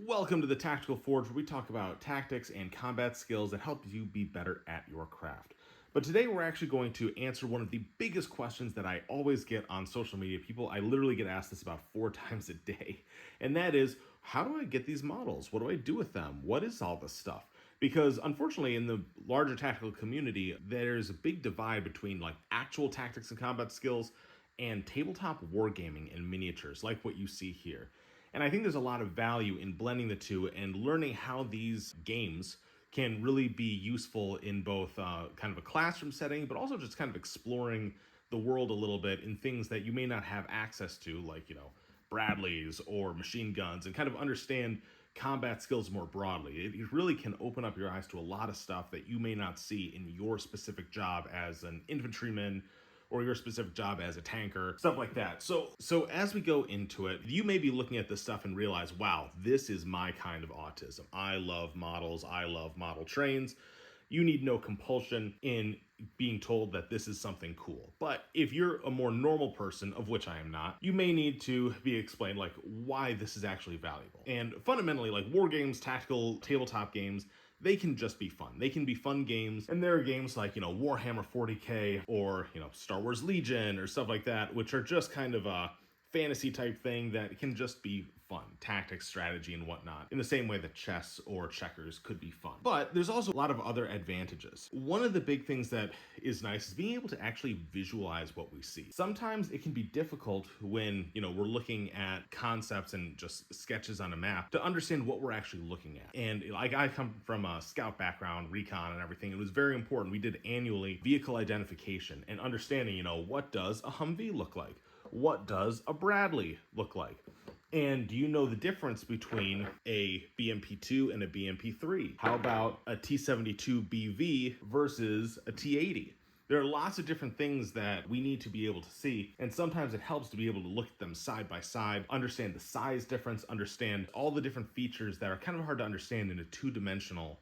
Welcome to the Tactical Forge, where we talk about tactics and combat skills that help you be better at your craft. But today we're actually going to answer one of the biggest questions that I always get on social media. I literally get asked this about 4 times a day. And that is, how do I get these models? What do I do with them? What is all this stuff? Because unfortunately, in the larger tactical community, there's a big divide between like actual tactics and combat skills and tabletop wargaming and miniatures, like what you see here. And I think there's a lot of value in blending the two and learning how these games can really be useful in both kind of a classroom setting, but also just kind of exploring the world a little bit in things that you may not have access to, like, Bradleys or machine guns, and kind of understand combat skills more broadly. It really can open up your eyes to a lot of stuff that you may not see in your specific job as an infantryman or your specific job as a tanker, stuff like that. So as we go into it, you may be looking at this stuff and realize, wow, this is my kind of autism. I love models. I love model trains. You need no compulsion in being told that this is something cool. But if you're a more normal person, of which I am not, you may need to be explained like why this is actually valuable. And fundamentally, like war games, tactical tabletop games, they can just be fun. They can be fun games. And there are games like, Warhammer 40K or, Star Wars Legion or stuff like that, which are just kind of a fantasy type thing that can just be fun. Tactics, strategy, and whatnot. In the same way that chess or checkers could be fun. But there's also a lot of other advantages. One of the big things that is nice is being able to actually visualize what we see. Sometimes it can be difficult when, we're looking at concepts and just sketches on a map to understand what we're actually looking at. And like I come from a scout background, recon and everything. It was very important. We did annually vehicle identification and understanding, what does a Humvee look like? What does a Bradley look like? And do you know the difference between a BMP-2 and a BMP-3? How about a T-72BV versus a T-80? There are lots of different things that we need to be able to see, and sometimes it helps to be able to look at them side by side, understand the size difference, understand all the different features that are kind of hard to understand in a two-dimensional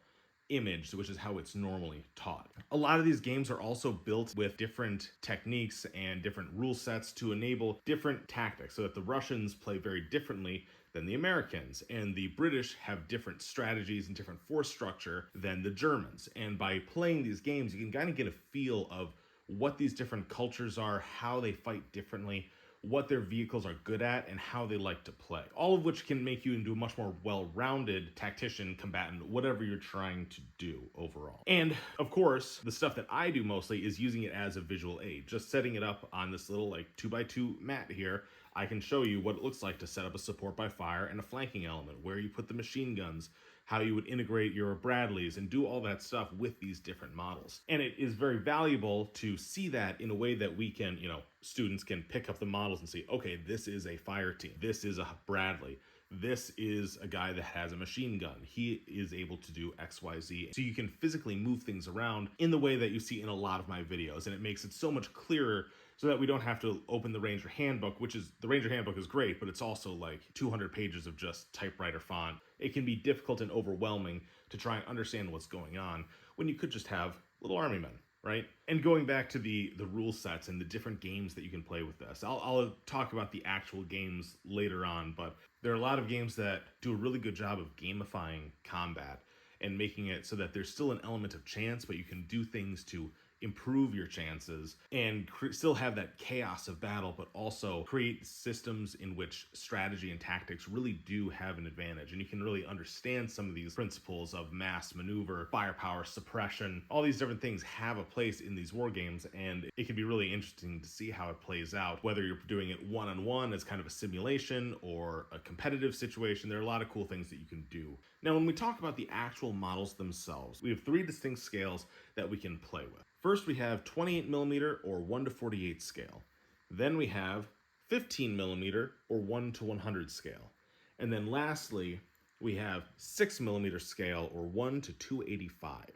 image, which is how it's normally taught. A lot of these games are also built with different techniques and different rule sets to enable different tactics, so that the Russians play very differently than the Americans, and the British have different strategies and different force structure than the Germans. And by playing these games, you can kind of get a feel of what these different cultures are, how they fight differently, what their vehicles are good at, and how they like to play. All of which can make you into a much more well-rounded tactician, combatant, whatever you're trying to do overall. And of course, the stuff that I do mostly is using it as a visual aid. Just setting it up on this little 2x2 mat here, I can show you what it looks like to set up a support by fire and a flanking element, where you put the machine guns, how you would integrate your Bradleys, and do all that stuff with these different models. And it is very valuable to see that in a way that we can, students can pick up the models and see, okay, this is a fire team. This is a Bradley. This is a guy that has a machine gun. He is able to do X, Y, Z. So you can physically move things around in the way that you see in a lot of my videos. And it makes it so much clearer so that we don't have to open the Ranger Handbook, the Ranger Handbook is great, but it's also like 200 pages of just typewriter font. It can be difficult and overwhelming to try and understand what's going on when you could just have little army men, right? And going back to the rule sets and the different games that you can play with this, I'll talk about the actual games later on, but there are a lot of games that do a really good job of gamifying combat and making it so that there's still an element of chance, but you can do things to improve your chances and still have that chaos of battle, but also create systems in which strategy and tactics really do have an advantage. And you can really understand some of these principles of mass maneuver, firepower, suppression. All these different things have a place in these war games, and it can be really interesting to see how it plays out, whether you're doing it one-on-one as kind of a simulation or a competitive situation. There are a lot of cool things that you can do. Now, when we talk about the actual models themselves, we have 3 distinct scales that we can play with. First, we have 28mm or 1:48 scale. Then we have 15mm or 1:100 scale. And then lastly, we have 6mm scale or 1:285.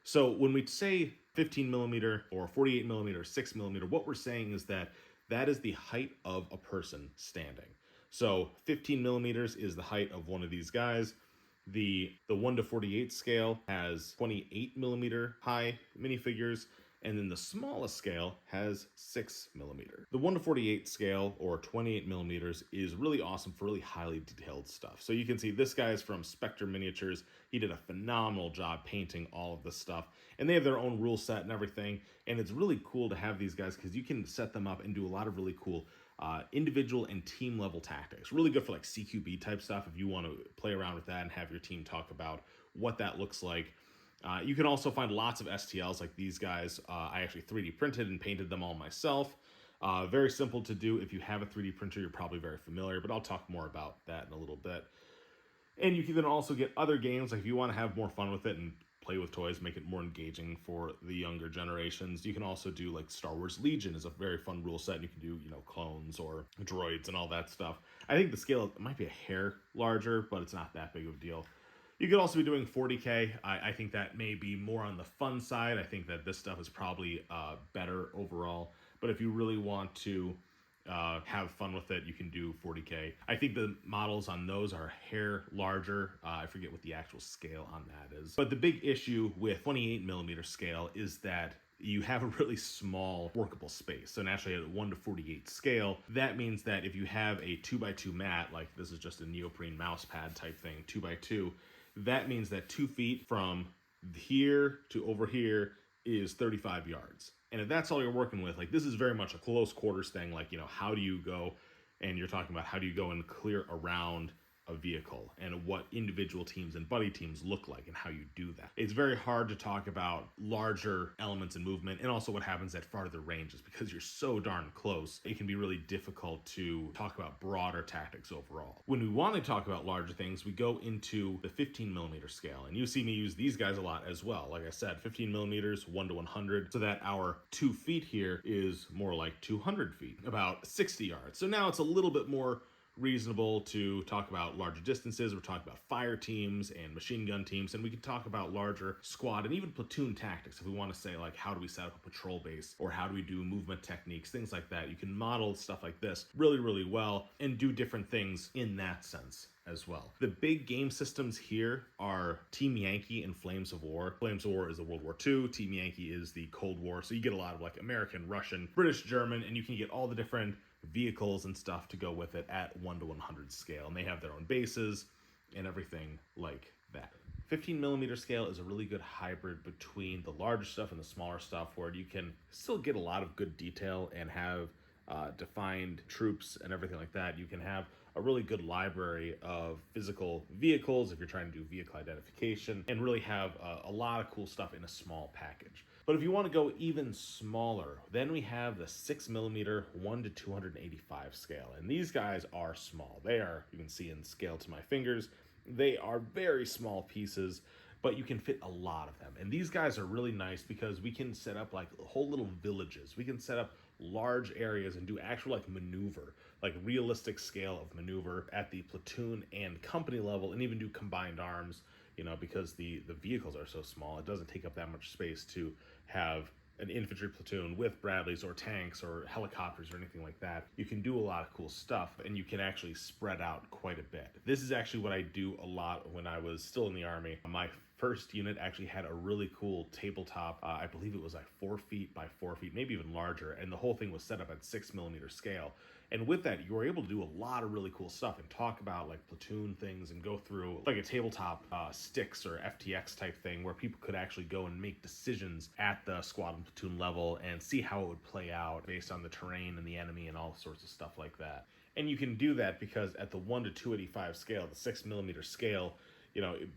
So when we say 15mm or 48mm or 6mm, what we're saying is that is the height of a person standing. So 15mm is the height of one of these guys. The 1:48 scale has 28mm high minifigures. And then the smallest scale has 6mm. The 1:48 scale, or 28mm, is really awesome for really highly detailed stuff. So you can see this guy is from Spectre Miniatures. He did a phenomenal job painting all of this stuff. And they have their own rule set and everything. And it's really cool to have these guys because you can set them up and do a lot of really cool individual and team level tactics. Really good for like CQB type stuff if you want to play around with that and have your team talk about what that looks like. You can also find lots of STLs like these guys. I actually 3D printed and painted them all myself. Very simple to do. If you have a 3D printer, you're probably very familiar, but I'll talk more about that in a little bit. And you can then also get other games, like if you want to have more fun with it and play with toys, make it more engaging for the younger generations. You can also do like Star Wars Legion is a very fun rule set. And you can do, clones or droids and all that stuff. I think the scale might be a hair larger, but it's not that big of a deal. You could also be doing 40K. I think that may be more on the fun side. I think that this stuff is probably better overall. But if you really want to have fun with it, you can do 40K. I think the models on those are a hair larger. I forget what the actual scale on that is. But the big issue with 28mm scale is that you have a really small workable space. So naturally at a 1:48 scale, that means that if you have a 2x2 mat, like this is just a neoprene mouse pad type thing, 2x2, that means that 2 feet from here to over here is 35 yards. And if that's all you're working with, like this is very much a close quarters thing. Like, how do you go, and you're talking about how do you go and clear around a vehicle and what individual teams and buddy teams look like and how you do that. It's very hard to talk about larger elements in movement and also what happens at farther ranges because you're so darn close. It can be really difficult to talk about broader tactics overall. When we want to talk about larger things, we go into the 15mm scale, and you see me use these guys a lot as well. Like I said, 15mm, 1:100, so that our 2 feet here is more like 200 feet, about 60 yards. So now it's a little bit more reasonable to talk about larger distances. We're talking about fire teams and machine gun teams, and we can talk about larger squad and even platoon tactics if we want to say like how do we set up a patrol base or how do we do movement techniques, things like that. You can model stuff like this really, really well and do different things in that sense as well. The big game systems here are Team Yankee and Flames of War. Flames of War is the World War II. Team Yankee is the Cold War. So you get a lot of like American, Russian, British, German, and you can get all the different vehicles and stuff to go with it at 1:100 scale. And they have their own bases and everything like that. 15mm scale is a really good hybrid between the larger stuff and the smaller stuff where you can still get a lot of good detail and have defined troops and everything like that. You can have a really good library of physical vehicles if you're trying to do vehicle identification and really have a lot of cool stuff in a small package. But if you want to go even smaller, then we have the 6mm 1:285 scale. And these guys are small. They are, you can see in scale to my fingers, they are very small pieces, but you can fit a lot of them. And these guys are really nice because we can set up like whole little villages. We can set up large areas and do actual like maneuver, like realistic scale of maneuver at the platoon and company level, and even do combined arms, because the vehicles are so small. It doesn't take up that much space to have an infantry platoon with Bradleys or tanks or helicopters or anything like that. You can do a lot of cool stuff and you can actually spread out quite a bit. This is actually what I do a lot when I was still in the Army. My first unit actually had a really cool tabletop. I believe it was like 4 feet by 4 feet, maybe even larger. And the whole thing was set up at 6mm scale. And with that, you were able to do a lot of really cool stuff and talk about like platoon things and go through like a tabletop sticks or FTX type thing where people could actually go and make decisions at the squad and platoon level and see how it would play out based on the terrain and the enemy and all sorts of stuff like that. And you can do that because at the 1:285 scale, the 6mm scale,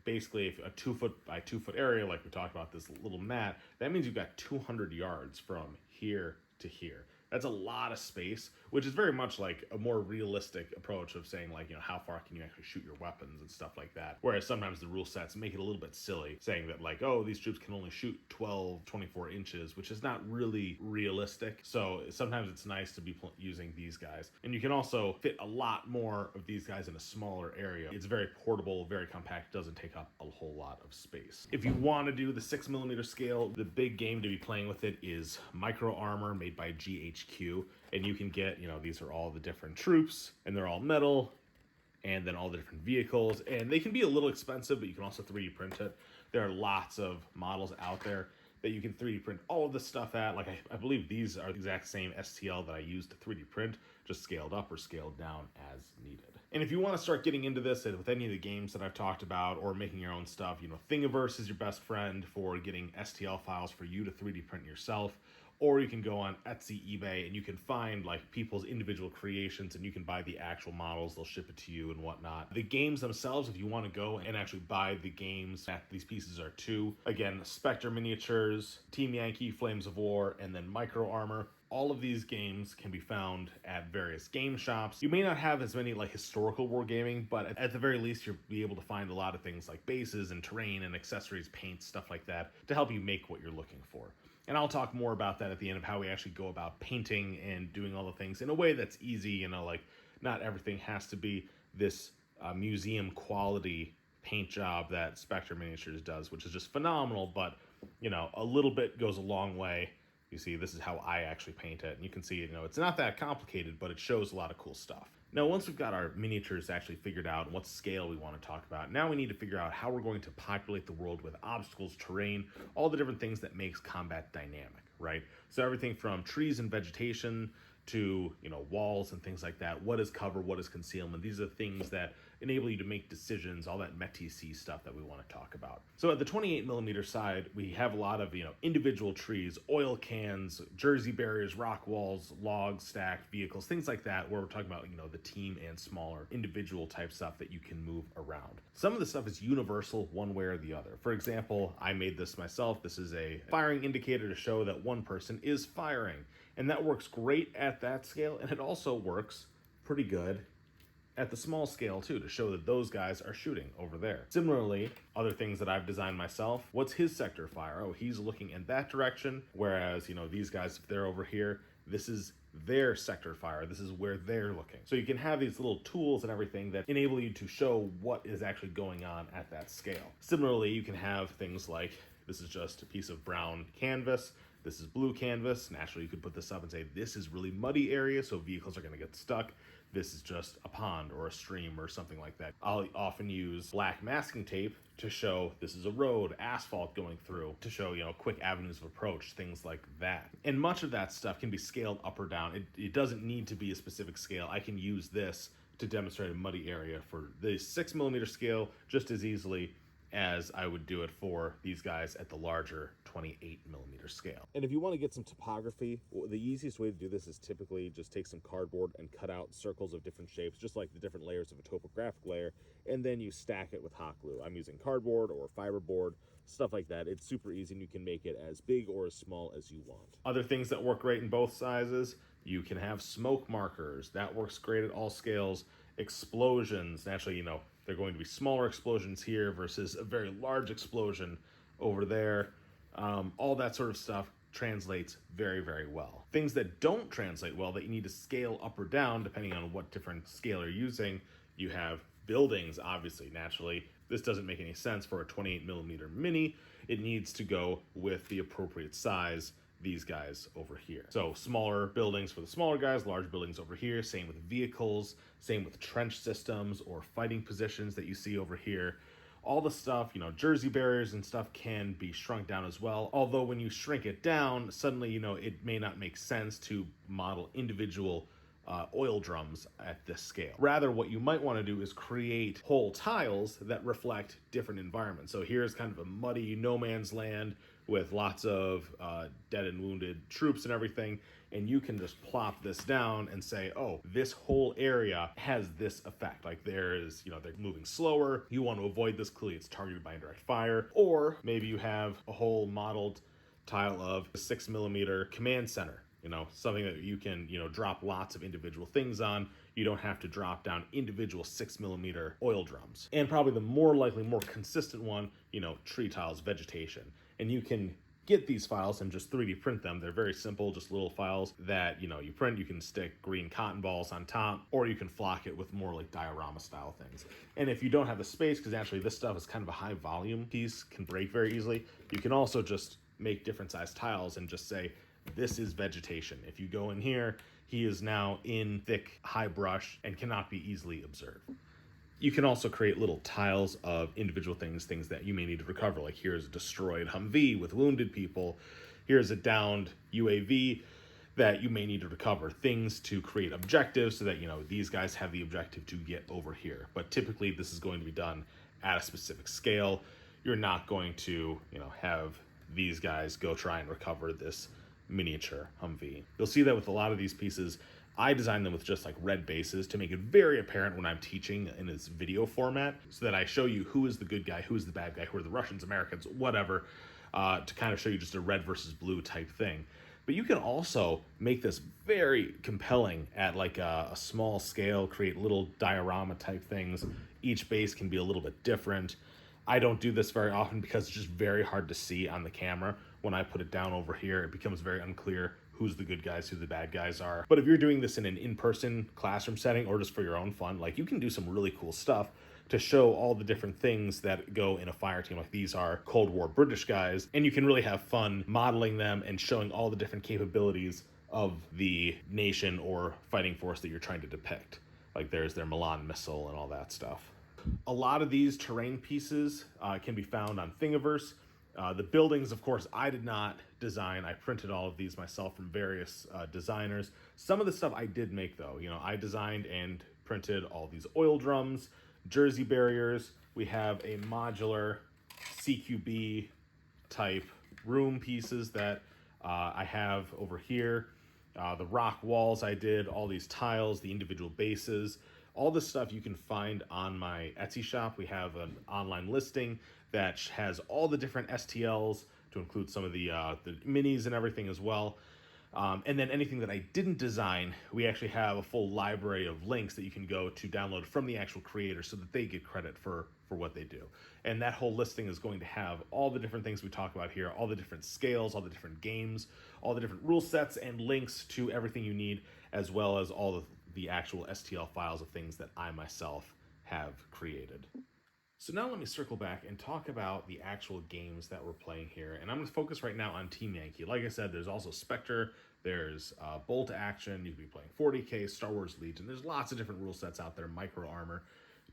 basically if a 2 foot by 2 foot area, like we talked about this little mat, that means you've got 200 yards from here to here. That's a lot of space, which is very much like a more realistic approach of saying like, how far can you actually shoot your weapons and stuff like that. Whereas sometimes the rule sets make it a little bit silly, saying that like, oh, these troops can only shoot 12, 24 inches, which is not really realistic. So sometimes it's nice to be using these guys. And you can also fit a lot more of these guys in a smaller area. It's very portable, very compact, doesn't take up a whole lot of space. If you want to do the 6mm scale, the big game to be playing with it is Micro Armor made by GHQ. And you can get, these are all the different troops and they're all metal and then all the different vehicles, and they can be a little expensive, but you can also 3D print it. There are lots of models out there. that you can 3D print all of this stuff at. Like I believe these are the exact same STL that I used to 3D print, just scaled up or scaled down as needed. And if you want to start getting into this with any of the games that I've talked about or making your own stuff, Thingiverse is your best friend for getting STL files for you to 3D print yourself. Or you can go on Etsy, eBay, and you can find like people's individual creations and you can buy the actual models, they'll ship it to you and whatnot. The games themselves, if you want to go and actually buy the games that these pieces are to, again, Spectre Miniatures, Team Yankee, Flames of War, and then Micro Armor. All of these games can be found at various game shops. You may not have as many like historical wargaming, but at the very least, you'll be able to find a lot of things like bases and terrain and accessories, paints, stuff like that to help you make what you're looking for. And I'll talk more about that at the end of how we actually go about painting and doing all the things in a way that's easy. Like not everything has to be this museum quality paint job that Spectre Miniatures does, which is just phenomenal. But, a little bit goes a long way. You see, this is how I actually paint it. And you can see, it's not that complicated, but it shows a lot of cool stuff. Now, once we've got our miniatures actually figured out and what scale we want to talk about, now we need to figure out how we're going to populate the world with obstacles, terrain, all the different things that makes combat dynamic, right? So everything from trees and vegetation to, walls and things like that. What is cover? What is concealment? These are things that enable you to make decisions, all that METC stuff that we want to talk about. So at the 28mm side, we have a lot of, individual trees, oil cans, jersey barriers, rock walls, logs, stacked vehicles, things like that, where we're talking about, the team and smaller individual type stuff that you can move around. Some of the stuff is universal one way or the other. For example, I made this myself. This is a firing indicator to show that one person is firing. And that works great at that scale, and it also works pretty good at the small scale too, to show that those guys are shooting over there. Similarly, other things that I've designed myself, what's his sector fire? Oh, he's looking in that direction, whereas, these guys, if they're over here, this is their sector fire. This is where they're looking. So you can have these little tools and everything that enable you to show what is actually going on at that scale. Similarly, you can have things like, this is just a piece of brown canvas. This is blue canvas. Naturally, you could put this up and say, this is really muddy area, so vehicles are going to get stuck. This is just a pond or a stream or something like that. I'll often use black masking tape to show this is a road, asphalt going through, to show, quick avenues of approach, things like that. And much of that stuff can be scaled up or down. It doesn't need to be a specific scale. I can use this to demonstrate a muddy area for the 6mm scale just as easily as I would do it for these guys at the larger 28mm scale. And if you want to get some topography, the easiest way to do this is typically just take some cardboard and cut out circles of different shapes, just like the different layers of a topographic layer, and then you stack it with hot glue. I'm using cardboard or fiberboard, stuff like that. It's super easy, and you can make it as big or as small as you want. Other things that work great in both sizes, you can have smoke markers. That works great at all scales. Explosions, naturally, they're going to be smaller explosions here versus a very large explosion over there. All that sort of stuff translates very, very well. Things that don't translate well that you need to scale up or down depending on what different scale you're using. You have buildings, obviously, naturally. This doesn't make any sense for a 28mm mini. It needs to go with the appropriate size, these guys over here. So smaller buildings for the smaller guys, large buildings over here. Same with vehicles, same with trench systems or fighting positions that you see over here. All the stuff, jersey barriers and stuff can be shrunk down as well. Although when you shrink it down, suddenly, it may not make sense to model individual oil drums at this scale. Rather, what you might want to do is create whole tiles that reflect different environments. So here's kind of a muddy no man's land with lots of dead and wounded troops and everything, and you can just plop this down and say, oh, this whole area has this effect. Like they're moving slower. You want to avoid this. Clearly it's targeted by indirect fire. Or maybe you have a whole modeled tile of a 6mm command center. Something that you can, drop lots of individual things on. You don't have to drop down individual 6mm oil drums. And probably the more likely, more consistent one, tree tiles, vegetation. And you can get these files and just 3D print them. They're very simple, just little files that, you print. You can stick green cotton balls on top, or you can flock it with more like diorama style things. And if you don't have the space, because actually this stuff is kind of a high volume piece, can break very easily, you can also just make different size tiles and just say, this is vegetation. If you go in here, he is now in thick, high brush and cannot be easily observed. You can also create little tiles of individual things that you may need to recover. Like here's a destroyed Humvee with wounded people. Here's a downed UAV that you may need to recover. Things to create objectives so that, these guys have the objective to get over here. But typically this is going to be done at a specific scale. You're not going to, have these guys go try and recover this miniature Humvee. You'll see that with a lot of these pieces, I designed them with just like red bases to make it very apparent when I'm teaching in this video format, so that I show you who is the good guy, who is the bad guy, who are the Russians, Americans, whatever, to kind of show you just a red versus blue type thing. But you can also make this very compelling at like a small scale, create little diorama type things. Each base can be a little bit different. I don't do this very often because it's just very hard to see on the camera. When I put it down over here, it becomes very unclear who's the good guys, who the bad guys are. But if you're doing this in an in-person classroom setting or just for your own fun, like you can do some really cool stuff to show all the different things that go in a fire team. Like these are Cold War British guys, and you can really have fun modeling them and showing all the different capabilities of the nation or fighting force that you're trying to depict. Like there's their Milan missile and all that stuff. A lot of these terrain pieces can be found on Thingiverse. The buildings, of course, I did not design. I printed all of these myself from various designers. Some of the stuff I did make, though. I designed and printed all these oil drums, jersey barriers. We have a modular CQB type room pieces that I have over here. The rock walls I did, all these tiles, the individual bases. All this stuff you can find on my Etsy shop. We have an online listing that has all the different STLs to include some of the minis and everything as well. And then anything that I didn't design, we actually have a full library of links that you can go to download from the actual creator so that they get credit for what they do. And that whole listing is going to have all the different things we talk about here, all the different scales, all the different games, all the different rule sets and links to everything you need, as well as all of the actual STL files of things that I myself have created. So now let me circle back and talk about the actual games that we're playing here. And I'm going to focus right now on Team Yankee. Like I said, there's also Spectre, there's Bolt Action, you can be playing 40K, Star Wars Legion. There's lots of different rule sets out there, Micro Armor.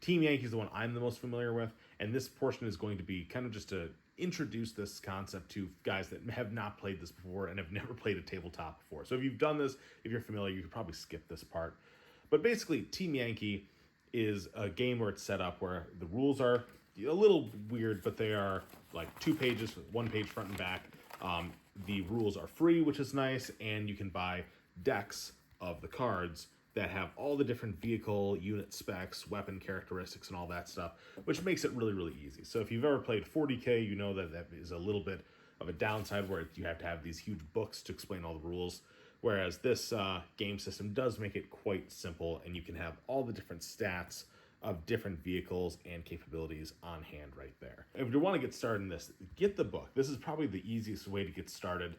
Team Yankee is the one I'm the most familiar with, and this portion is going to be kind of just to introduce this concept to guys that have not played this before and have never played a tabletop before. So if you've done this, if you're familiar, you could probably skip this part. But basically, Team Yankee is a game where it's set up where the rules are a little weird, but they are like 2 pages, 1 page front and back. The rules are free, which is nice, and you can buy decks of the cards that have all the different vehicle, unit specs, weapon characteristics, and all that stuff, which makes it really, really easy. So if you've ever played 40K, you know that that is a little bit of a downside where you have to have these huge books to explain all the rules. Whereas this game system does make it quite simple, and you can have all the different stats of different vehicles and capabilities on hand right there. If you want to get started in this, get the book. This is probably the easiest way to get started.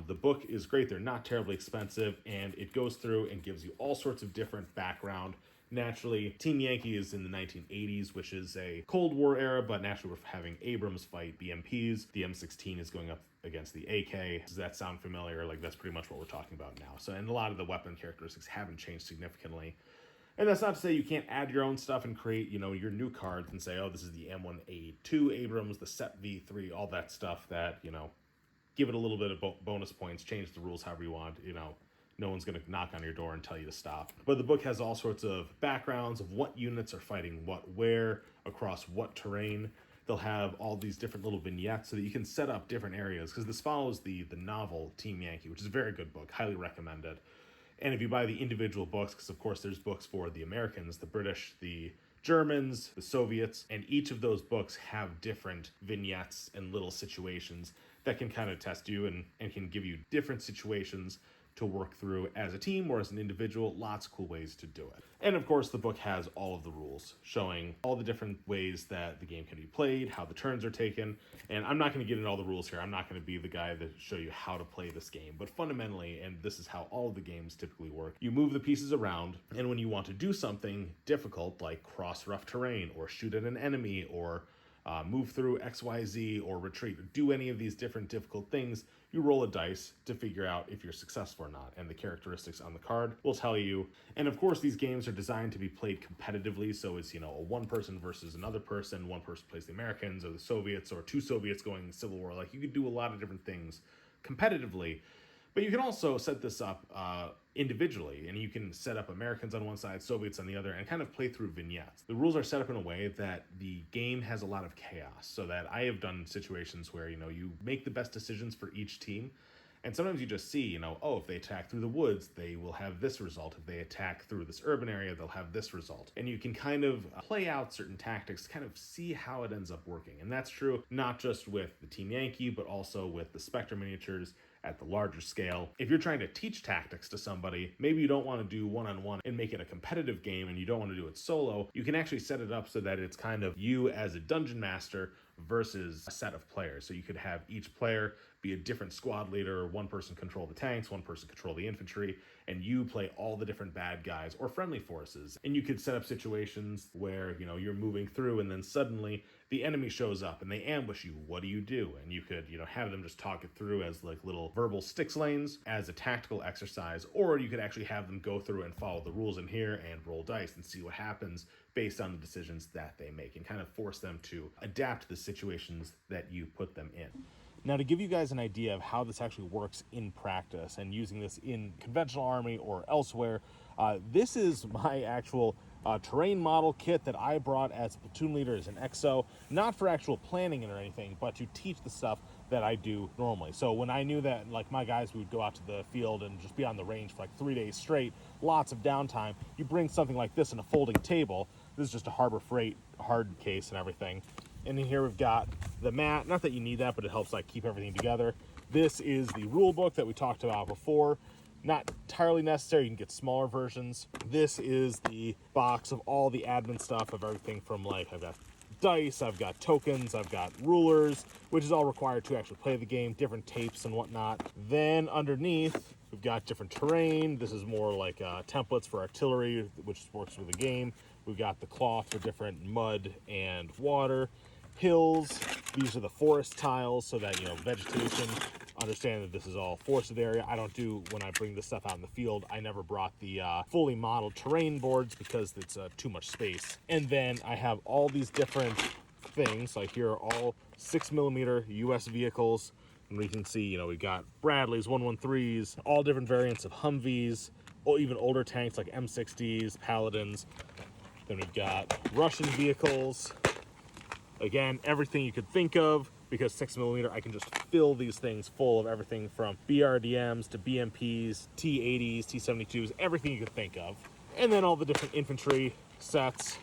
The book is great. They're not terribly expensive, and it goes through and gives you all sorts of different background. Naturally, Team Yankee is in the 1980s, which is a Cold War era, but naturally we're having Abrams fight BMPs. The M16 is going up against the AK. Does that sound familiar? Like, that's pretty much what we're talking about now. So, and a lot of the weapon characteristics haven't changed significantly. And that's not to say you can't add your own stuff and create, your new cards and say, oh, this is the M1A2 Abrams, the SEP V3, all that stuff that, give it a little bit of bonus points, change the rules however you want, no one's going to knock on your door and tell you to stop. But the book has all sorts of backgrounds of what units are fighting what where, across what terrain. They'll have all these different little vignettes so that you can set up different areas, because this follows the novel Team Yankee, which is a very good book, highly recommended. And if you buy the individual books, because of course there's books for the Americans, the British, the Germans, the Soviets, and each of those books have different vignettes and little situations that can kind of test you and can give you different situations to work through as a team or as an individual. Lots of cool ways to do it. And of course, the book has all of the rules, showing all the different ways that the game can be played, how the turns are taken. And I'm not going to get into all the rules here. I'm not going to be the guy that show you how to play this game. But fundamentally, and this is how all of the games typically work, you move the pieces around, and when you want to do something difficult, like cross rough terrain, or shoot at an enemy, or move through XYZ or retreat, or do any of these different difficult things, you roll a dice to figure out if you're successful or not, and the characteristics on the card will tell you. And of course, these games are designed to be played competitively, so it's, a one person versus another person. One person plays the Americans or the Soviets, or two Soviets going Civil War. Like, you could do a lot of different things competitively. But you can also set this up individually, and you can set up Americans on one side, Soviets on the other, and kind of play through vignettes. The rules are set up in a way that the game has a lot of chaos, so that I have done situations where, you make the best decisions for each team, and sometimes you just see, if they attack through the woods, they will have this result. If they attack through this urban area, they'll have this result. And you can kind of play out certain tactics to kind of see how it ends up working. And that's true not just with the Team Yankee, but also with the Spectre miniatures at the larger scale. If you're trying to teach tactics to somebody, maybe you don't want to do one-on-one and make it a competitive game, and you don't want to do it solo, you can actually set it up so that it's kind of you as a dungeon master versus a set of players. So you could have each player be a different squad leader, one person control the tanks, one person control the infantry, and you play all the different bad guys or friendly forces. And you could set up situations where, you're moving through and then suddenly the enemy shows up and they ambush you. What do you do? And you could, have them just talk it through as like little verbal sticks lanes as a tactical exercise, or you could actually have them go through and follow the rules in here and roll dice and see what happens based on the decisions that they make, and kind of force them to adapt to the situations that you put them in. Now, to give you guys an idea of how this actually works in practice and using this in conventional army or elsewhere, this is my actual terrain model kit that I brought as a platoon leader as an XO, not for actual planning or anything, but to teach the stuff that I do normally. So when I knew that, like, my guys would go out to the field and just be on the range for like 3 days straight, lots of downtime, you bring something like this in a folding table. This is just a Harbor Freight hard case and everything. And in here we've got the mat. Not that you need that, but it helps like keep everything together. This is the rule book that we talked about before. Not entirely necessary, you can get smaller versions. This is the box of all the admin stuff of everything from, like, I've got dice, I've got tokens, I've got rulers, which is all required to actually play the game, different tapes and whatnot. Then underneath, we've got different terrain. This is more like templates for artillery, which works with the game. We've got the cloth for different mud and water. Hills, these are the forest tiles, so that, vegetation, understand that this is all forested area. I don't do, when I bring this stuff out in the field, I never brought the fully modeled terrain boards because it's too much space. And then I have all these different things. Like, here are all 6mm US vehicles, and we can see, we've got Bradleys, 113s, all different variants of Humvees, or even older tanks like M60s, Paladins. Then we've got Russian vehicles. Again, everything you could think of, because 6mm, I can just fill these things full of everything from BRDMs to BMPs, T-80s, T-72s, everything you could think of. And then all the different infantry sets.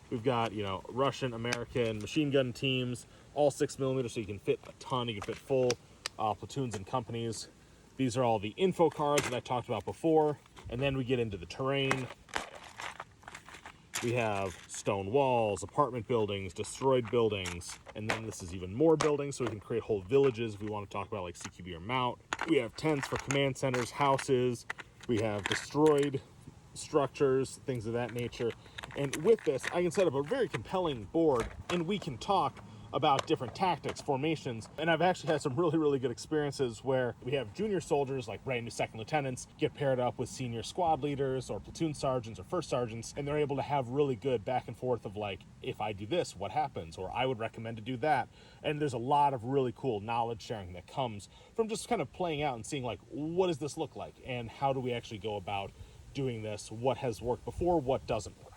We've got, Russian, American machine gun teams, all 6mm, so you can fit a ton, you can fit full platoons and companies. These are all the info cards that I talked about before. And then we get into the terrain. We have stone walls, apartment buildings, destroyed buildings, and then this is even more buildings, so we can create whole villages if we want to talk about like CQB or Mount. We have tents for command centers, houses. We have destroyed structures, things of that nature. And with this, I can set up a very compelling board, and we can talk about different tactics, formations, and I've actually had some really, really good experiences where we have junior soldiers, like brand new second lieutenants, get paired up with senior squad leaders or platoon sergeants or first sergeants, and they're able to have really good back and forth of like, if I do this, what happens? Or I would recommend to do that. And there's a lot of really cool knowledge sharing that comes from just kind of playing out and seeing like, what does this look like? And how do we actually go about doing this? What has worked before? What doesn't work?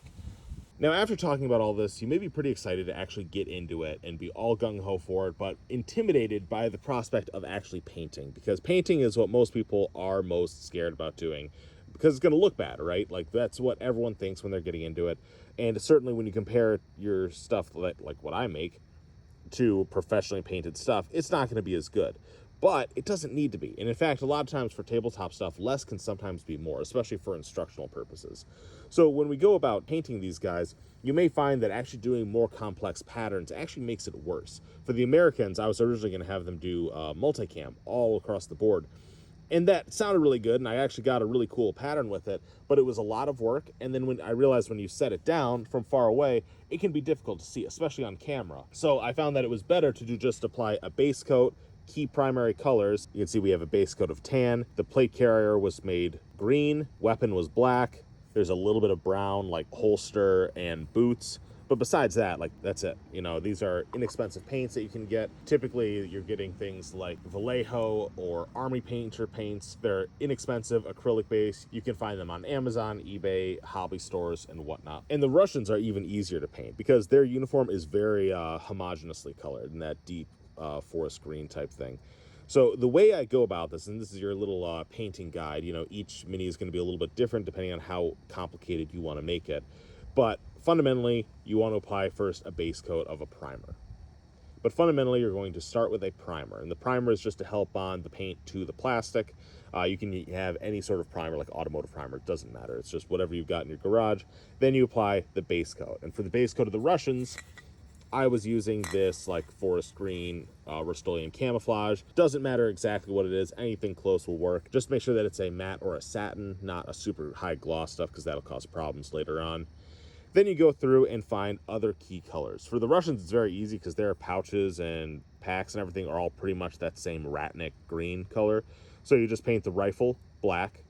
Now, after talking about all this, you may be pretty excited to actually get into it and be all gung-ho for it, but intimidated by the prospect of actually painting, because painting is what most people are most scared about doing, because it's going to look bad, right? Like, that's what everyone thinks when they're getting into it, and certainly when you compare your stuff, like what I make, to professionally painted stuff, it's not going to be as good. But it doesn't need to be. And in fact, a lot of times for tabletop stuff, less can sometimes be more, especially for instructional purposes. So when we go about painting these guys, you may find that actually doing more complex patterns actually makes it worse. For the Americans, I was originally going to have them do multicam all across the board. And that sounded really good, and I actually got a really cool pattern with it, but it was a lot of work. And then when I realized when you set it down from far away, it can be difficult to see, especially on camera. So I found that it was better to just apply a base coat, key primary colors. You can see we have a base coat of tan. The plate carrier was made green, weapon was black. There's a little bit of brown, like holster and boots. But besides that, like, that's it. You know, these are inexpensive paints that you can get. Typically, you're getting things like Vallejo or Army Painter paints. They're inexpensive, acrylic base. You can find them on Amazon, eBay, hobby stores, and whatnot. And the Russians are even easier to paint because their uniform is very homogeneously colored in that deep forest green type thing. So the way I go about this, and this is your little painting guide, you know, each mini is going to be a little bit different depending on how complicated you want to make it. But fundamentally, you want to apply first a base coat of a primer. But fundamentally, you're going to start with a primer. And the primer is just to help bond the paint to the plastic. You can have any sort of primer, like automotive primer. It doesn't matter. It's just whatever you've got in your garage. Then you apply the base coat. And for the base coat of the Russians, I was using this like forest green Rust-Oleum camouflage. Doesn't matter exactly what it is. Anything close will work. Just make sure that it's a matte or a satin, not a super high gloss stuff, because that'll cause problems later on. Then you go through and find other key colors. For the Russians, it's very easy because their pouches and packs and everything are all pretty much that same ratnik green color. So you just paint the rifle black,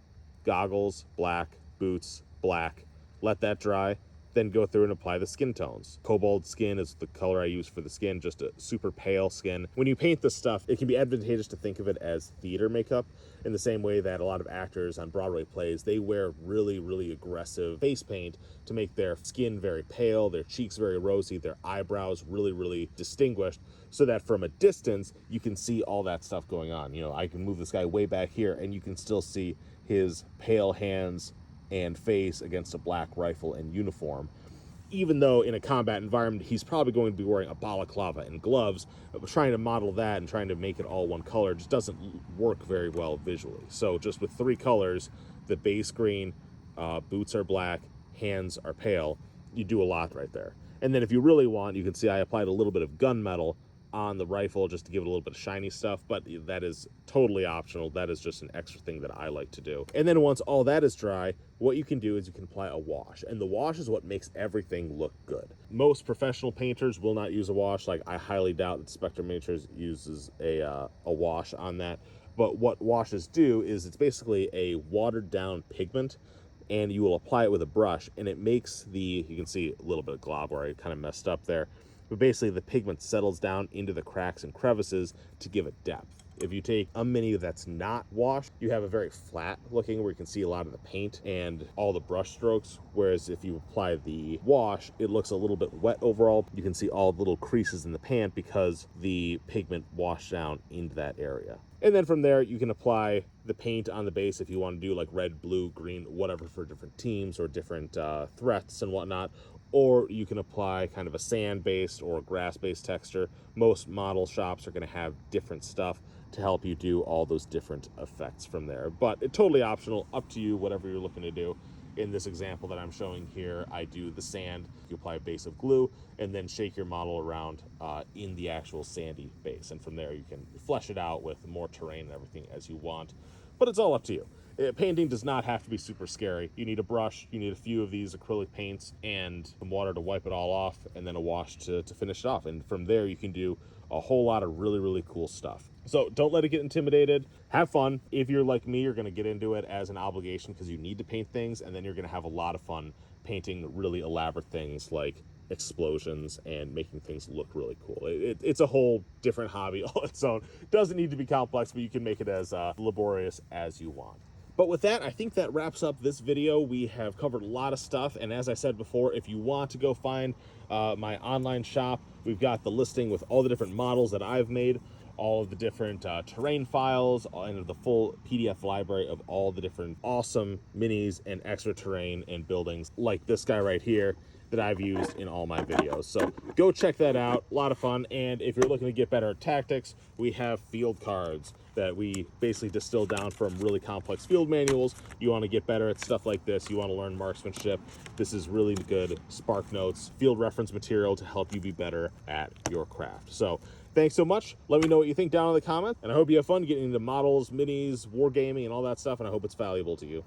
goggles black, boots black, let that dry, then go through and apply the skin tones. Cobalt skin is the color I use for the skin, just a super pale skin. When you paint this stuff, it can be advantageous to think of it as theater makeup in the same way that a lot of actors on Broadway plays, they wear really, really aggressive face paint to make their skin very pale, their cheeks very rosy, their eyebrows really, really distinguished, so that from a distance, you can see all that stuff going on. You know, I can move this guy way back here and you can still see his pale hands and face against a black rifle and uniform. Even though in a combat environment, he's probably going to be wearing a balaclava and gloves, but trying to model that and trying to make it all one color just doesn't work very well visually. So just with three colors, the base green, boots are black, hands are pale, you do a lot right there. And then if you really want, you can see I applied a little bit of gunmetal on the rifle just to give it a little bit of shiny stuff, but that is totally optional. That is just an extra thing that I like to do. And then once all that is dry, what you can do is you can apply a wash, and the wash is what makes everything look good. Most professional painters will not use a wash. Like, I highly doubt that Spectrum Miniatures uses a wash on that. But what washes do is it's basically a watered down pigment, and you will apply it with a brush, and it makes you can see a little bit of glob where I kind of messed up there. But basically the pigment settles down into the cracks and crevices to give it depth. If you take a mini that's not washed, you have a very flat looking where you can see a lot of the paint and all the brush strokes. Whereas if you apply the wash, it looks a little bit wet overall. You can see all the little creases in the paint because the pigment washed down into that area. And then from there, you can apply the paint on the base if you want to do like red, blue, green, whatever for different teams or different threats and whatnot. Or you can apply kind of a sand-based or grass-based texture. Most model shops are going to have different stuff to help you do all those different effects from there. But it's totally optional, up to you, whatever you're looking to do. In this example that I'm showing here, I do the sand. You apply a base of glue and then shake your model around in the actual sandy base. And from there, you can flesh it out with more terrain and everything as you want. But it's all up to you. Painting does not have to be super scary. You need a brush, you need a few of these acrylic paints, and some water to wipe it all off, and then a wash to finish it off. And from there, you can do a whole lot of really, really cool stuff. So don't let it get intimidated. Have fun. If you're like me, you're going to get into it as an obligation because you need to paint things, and then you're going to have a lot of fun painting really elaborate things like explosions and making things look really cool. It's a whole different hobby all its own. Doesn't need to be complex, but you can make it as laborious as you want. But with that, I think that wraps up this video. We have covered a lot of stuff, and as I said before, if you want to go find my online shop, we've got the listing with all the different models that I've made, all of the different terrain files, and the full PDF library of all the different awesome minis and extra terrain and buildings like this guy right here that I've used in all my videos. So go check that out. A lot of fun. And if you're looking to get better at tactics, we have field cards that we basically distill down from really complex field manuals. You want to get better at stuff like this, you want to learn marksmanship, this is really good Spark Notes field reference material to help you be better at your craft. So thanks so much. Let me know what you think down in the comments, and I hope you have fun getting into models, minis, wargaming, and all that stuff, and I hope it's valuable to you.